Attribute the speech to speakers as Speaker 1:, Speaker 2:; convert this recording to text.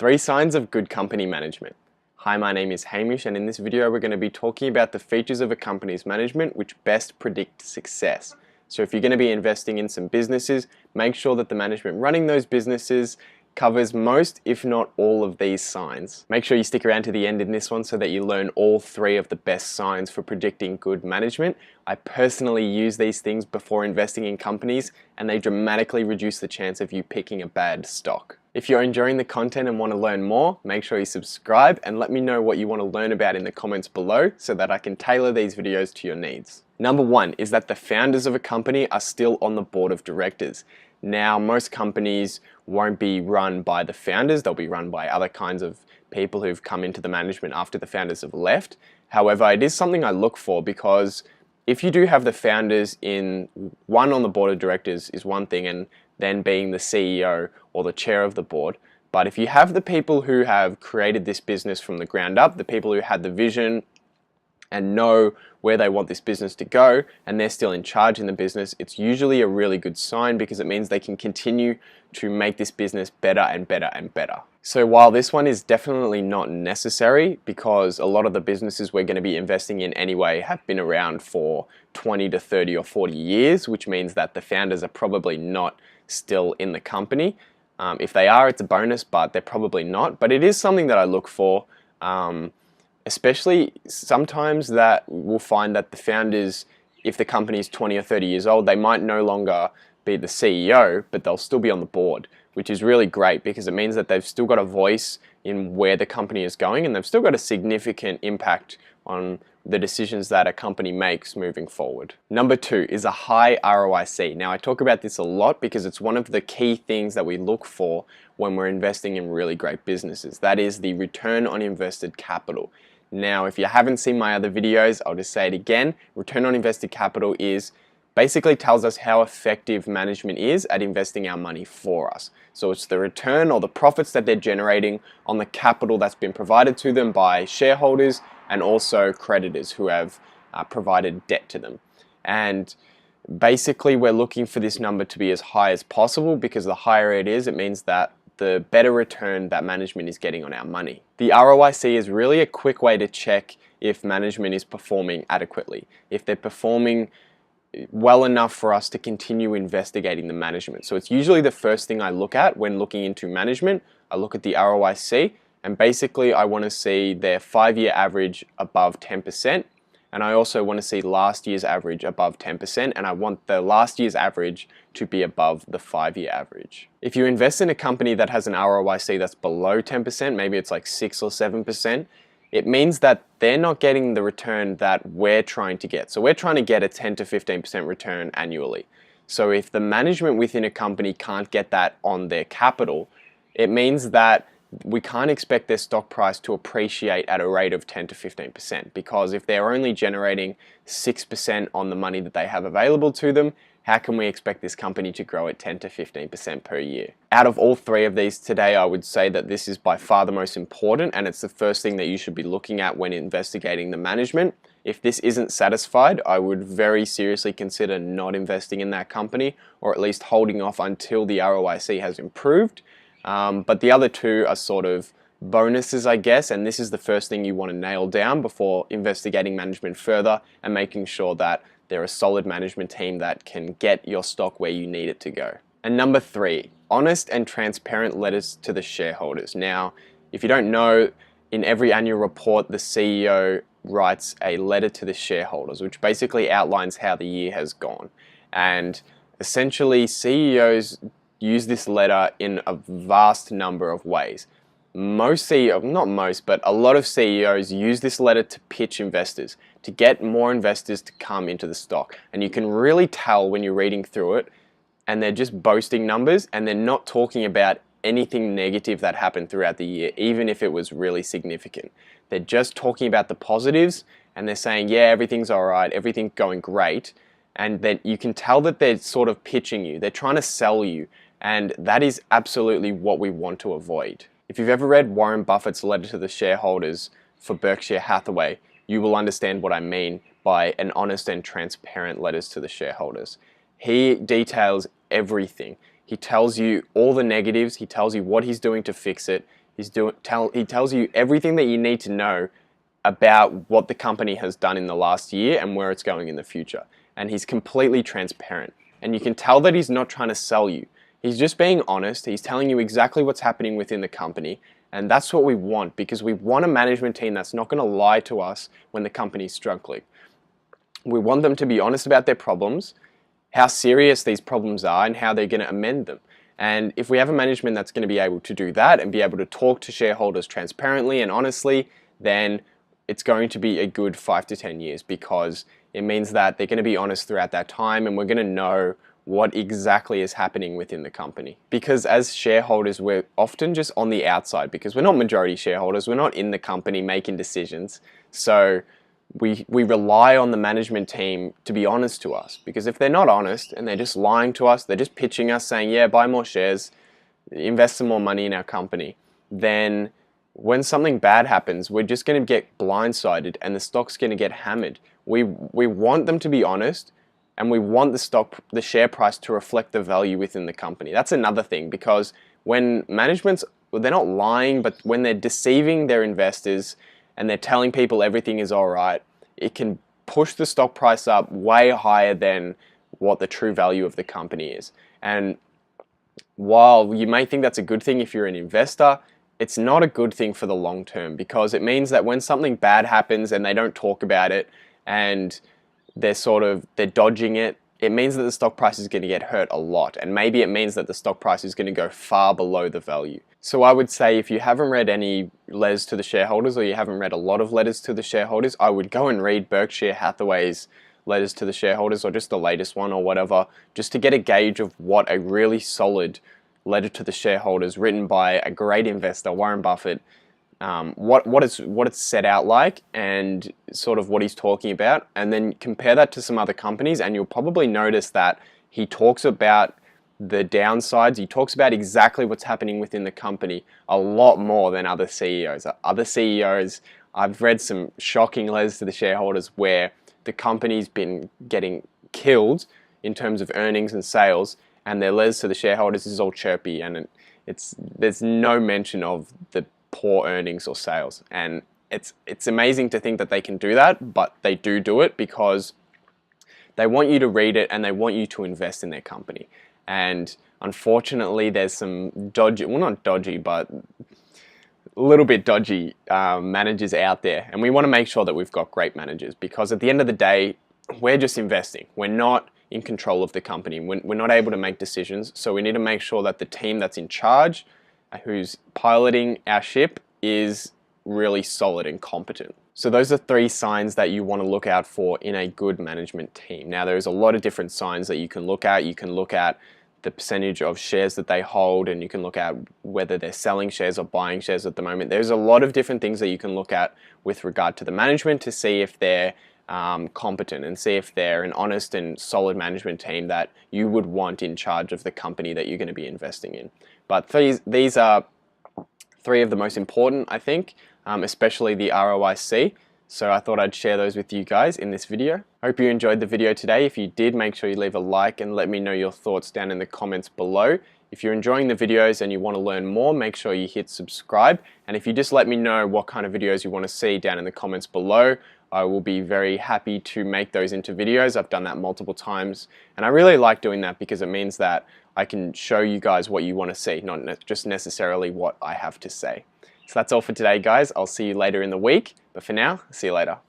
Speaker 1: 3 signs of good company management. Hi, my name is Hamish, and in this video we're going to be talking about the features of a company's management which best predict success. So if you're going to be investing in some businesses, make sure that the management running those businesses covers most, if not all, of these signs. Make sure you stick around to the end in this one so that you learn all 3 of the best signs for predicting good management. I personally use these things before investing in companies, and they dramatically reduce the chance of you picking a bad stock. If you're enjoying the content and want to learn more, make sure you subscribe and let me know what you want to learn about in the comments below so that I can tailor these videos to your needs. Number 1 is that the founders of a company are still on the board of directors. Now, most companies won't be run by the founders, they'll be run by other kinds of people who've come into the management after the founders have left. However, it is something I look for because if you do have the founders in one on the board of directors is one thing, and then being the CEO or the chair of the board. But if you have the people who have created this business from the ground up, the people who had the vision and know where they want this business to go, and they're still in charge in the business, it's usually a really good sign because it means they can continue to make this business better and better and better. So while this one is definitely not necessary, because a lot of the businesses we're going to be investing in anyway have been around for 20 to 30 or 40 years, which means that the founders are probably not still in the company. If they are, it's a bonus, but they're probably not. But it is something that I look for. Especially sometimes that we'll find that the founders, if the company is 20 or 30 years old, they might no longer be the CEO, but they'll still be on the board, which is really great because it means that they've still got a voice in where the company is going, and they've still got a significant impact on the decisions that a company makes moving forward. Number 2 is a high ROIC. Now, I talk about this a lot because it's one of the key things that we look for when we're investing in really great businesses. That is the return on invested capital. Now, if you haven't seen my other videos, I'll just say it again. Return on invested capital basically tells us how effective management is at investing our money for us. So it's the return or the profits that they're generating on the capital that's been provided to them by shareholders and also creditors who have provided debt to them. And basically we're looking for this number to be as high as possible because the higher it is, it means that the better return that management is getting on our money. The ROIC is really a quick way to check if management is performing adequately, if they're performing well enough for us to continue investigating the management. So it's usually the first thing I look at when looking into management. I look at the ROIC, and basically I want to see their 5-year average above 10%, and I also want to see last year's average above 10%, and I want the last year's average to be above the 5-year average. If you invest in a company that has an ROIC that's below 10%, maybe it's like 6 or 7%, it means that they're not getting the return that we're trying to get. So we're trying to get a 10 to 15% return annually. So if the management within a company can't get that on their capital, it means that we can't expect their stock price to appreciate at a rate of 10 to 15%, because if they're only generating 6% on the money that they have available to them, how can we expect this company to grow at 10 to 15% per year? Out of all 3 of these today, I would say that this is by far the most important, and it's the first thing that you should be looking at when investigating the management. If this isn't satisfied, I would very seriously consider not investing in that company, or at least holding off until the ROIC has improved. But the other 2 are sort of bonuses, I guess, and this is the first thing you want to nail down before investigating management further and making sure that they're a solid management team that can get your stock where you need it to go. And number 3, honest and transparent letters to the shareholders. Now, if you don't know, in every annual report, the CEO writes a letter to the shareholders, which basically outlines how the year has gone. And essentially, CEOs use this letter in a vast number of ways. Most CEOs, not most, but a lot of CEOs use this letter to pitch investors, to get more investors to come into the stock. And you can really tell when you're reading through it, and they're just boasting numbers, and they're not talking about anything negative that happened throughout the year, even if it was really significant. They're just talking about the positives, and they're saying, yeah, everything's all right, everything's going great. And then you can tell that they're sort of pitching you, they're trying to sell you, and that is absolutely what we want to avoid. If you've ever read Warren Buffett's letter to the shareholders for Berkshire Hathaway, you will understand what I mean by an honest and transparent letters to the shareholders. He details everything. He tells you all the negatives, he tells you what he's doing to fix it, He tells you everything that you need to know about what the company has done in the last year and where it's going in the future. And he's completely transparent. And you can tell that he's not trying to sell you. He's just being honest. He's telling you exactly what's happening within the company. And that's what we want, because we want a management team that's not going to lie to us when the company's struggling. We want them to be honest about their problems, how serious these problems are, and how they're going to amend them. And if we have a management that's going to be able to do that and be able to talk to shareholders transparently and honestly, then it's going to be a good 5 to 10 years, because it means that they're going to be honest throughout that time, and we're going to know what exactly is happening within the company. Because as shareholders, we're often just on the outside, because we're not majority shareholders, we're not in the company making decisions. So we rely on the management team to be honest to us, because if they're not honest and they're just lying to us, they're just pitching us saying, yeah, buy more shares, invest some more money in our company, then when something bad happens, we're just going to get blindsided and the stock's going to get hammered. We want them to be honest, and we want the share price to reflect the value within the company. That's another thing, because when management's, they're not lying, but when they're deceiving their investors and they're telling people everything is all right, it can push the stock price up way higher than what the true value of the company is. And while you may think that's a good thing if you're an investor, it's not a good thing for the long term, because it means that when something bad happens and they don't talk about it and they're dodging it, it means that the stock price is going to get hurt a lot. And maybe it means that the stock price is going to go far below the value. So I would say, if you haven't read any letters to the shareholders, or you haven't read a lot of letters to the shareholders, I would go and read Berkshire Hathaway's letters to the shareholders, or just the latest one or whatever, just to get a gauge of what a really solid letter to the shareholders written by a great investor, Warren Buffett, what it's set out like, and sort of what he's talking about, and then compare that to some other companies, and you'll probably notice that he talks about the downsides. He talks about exactly what's happening within the company a lot more than other CEOs. Other CEOs, I've read some shocking letters to the shareholders where the company's been getting killed in terms of earnings and sales, and their letters to the shareholders is all chirpy, and there's no mention of the poor earnings or sales. And it's amazing to think that they can do that, but they do it because they want you to read it and they want you to invest in their company. And unfortunately, there's some dodgy, well, not dodgy, but a little bit dodgy managers out there. And we want to make sure that we've got great managers, because at the end of the day, we're just investing. We're not in control of the company. We're not able to make decisions. So we need to make sure that the team that's in charge, who's piloting our ship, is really solid and competent. So those are 3 signs that you want to look out for in a good management team. Now, there's a lot of different signs that you can look at. You can look at the percentage of shares that they hold, and you can look at whether they're selling shares or buying shares at the moment. There's a lot of different things that you can look at with regard to the management to see if they're competent, and see if they're an honest and solid management team that you would want in charge of the company that you're going to be investing in. But these are 3 of the most important, I think, especially the ROIC. So I thought I'd share those with you guys in this video. Hope you enjoyed the video today. If you did, make sure you leave a like and let me know your thoughts down in the comments below. If you're enjoying the videos and you want to learn more, make sure you hit subscribe. And if you just let me know what kind of videos you want to see down in the comments below, I will be very happy to make those into videos. I've done that multiple times, and I really like doing that because it means that I can show you guys what you want to see, not just necessarily what I have to say. So that's all for today, guys. I'll see you later in the week, but for now, see you later.